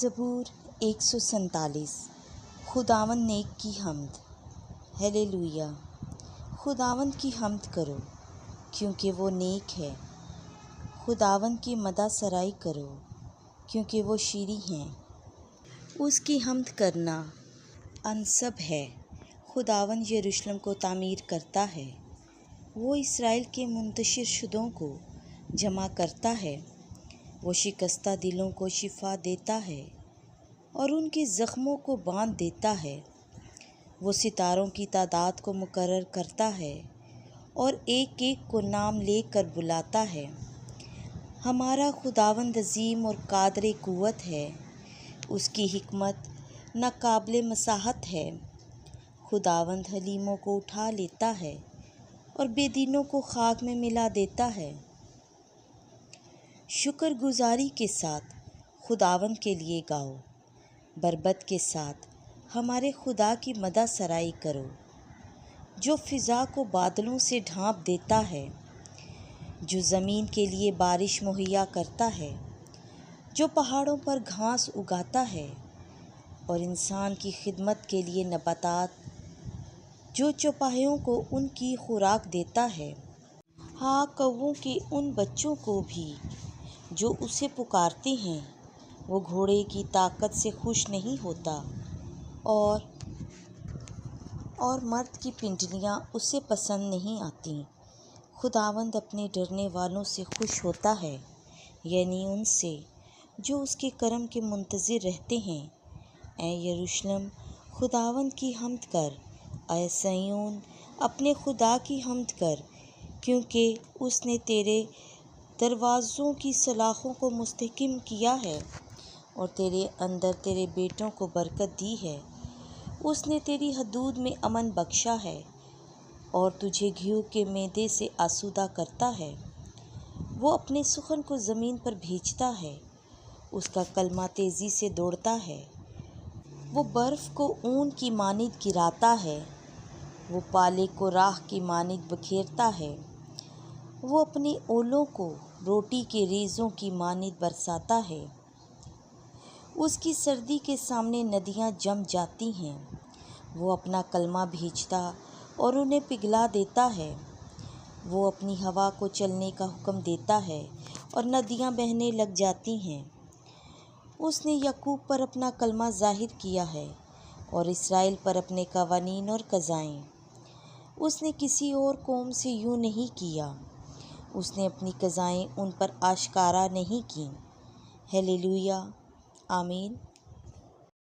زبور 147 خداوند نیک کی حمد۔ ہیلیلویا۔ خداوند کی حمد کرو کیونکہ وہ نیک ہے، خداوند کی مدح سرائی کرو کیونکہ وہ شیریں ہیں۔ اس کی حمد کرنا انسب ہے۔ خداوند یروشلم کو تعمیر کرتا ہے، وہ اسرائیل کے منتشر شدوں کو جمع کرتا ہے۔ وہ شکستہ دلوں کو شفا دیتا ہے اور ان کے زخموں کو باندھ دیتا ہے۔ وہ ستاروں کی تعداد کو مقرر کرتا ہے اور ایک ایک کو نام لے کر بلاتا ہے۔ ہمارا خداوند عظیم اور قادر قوت ہے، اس کی حکمت ناقابل مساحت ہے۔ خداوند حلیموں کو اٹھا لیتا ہے اور بے دینوں کو خاک میں ملا دیتا ہے۔ شکر گزاری کے ساتھ خداوند کے لیے گاؤ، بربط کے ساتھ ہمارے خدا کی مدح سرائی کرو، جو فضا کو بادلوں سے ڈھانپ دیتا ہے، جو زمین کے لیے بارش مہیا کرتا ہے، جو پہاڑوں پر گھاس اگاتا ہے اور انسان کی خدمت کے لیے نباتات، جو چوپایوں کو ان کی خوراک دیتا ہے۔ ہاں، کووں کے ان بچوں کو بھی جو اسے پکارتے ہیں۔ وہ گھوڑے کی طاقت سے خوش نہیں ہوتا اور مرد کی پنڈلیاں اسے پسند نہیں آتیں۔ خداوند اپنے ڈرنے والوں سے خوش ہوتا ہے، یعنی ان سے جو اس کے کرم کے منتظر رہتے ہیں۔ اے یروشلم، خداوند کی حمد کر، اے صہیون اپنے خدا کی حمد کر، کیونکہ اس نے تیرے دروازوں کی سلاخوں کو مستحکم کیا ہے اور تیرے اندر تیرے بیٹوں کو برکت دی ہے۔ اس نے تیری حدود میں امن بخشا ہے اور تجھے گھیو کے میدے سے آسودہ کرتا ہے۔ وہ اپنے سخن کو زمین پر بھیجتا ہے، اس کا کلمہ تیزی سے دوڑتا ہے۔ وہ برف کو اون کی مانند گراتا ہے، وہ پالے کو راکھ کی مانند بکھیرتا ہے۔ وہ اپنے اولوں کو روٹی کے ریزوں کی مانند برساتا ہے۔ اس کی سردی کے سامنے ندیاں جم جاتی ہیں۔ وہ اپنا کلمہ بھیجتا اور انہیں پگھلا دیتا ہے۔ وہ اپنی ہوا کو چلنے کا حکم دیتا ہے اور ندیاں بہنے لگ جاتی ہیں۔ اس نے یعقوب پر اپنا کلمہ ظاہر کیا ہے اور اسرائیل پر اپنے قوانین اور قضائیں۔ اس نے کسی اور قوم سے یوں نہیں کیا، اس نے اپنی قضائیں ان پر آشکارا نہیں کیں۔ ہیلیلویا، آمین۔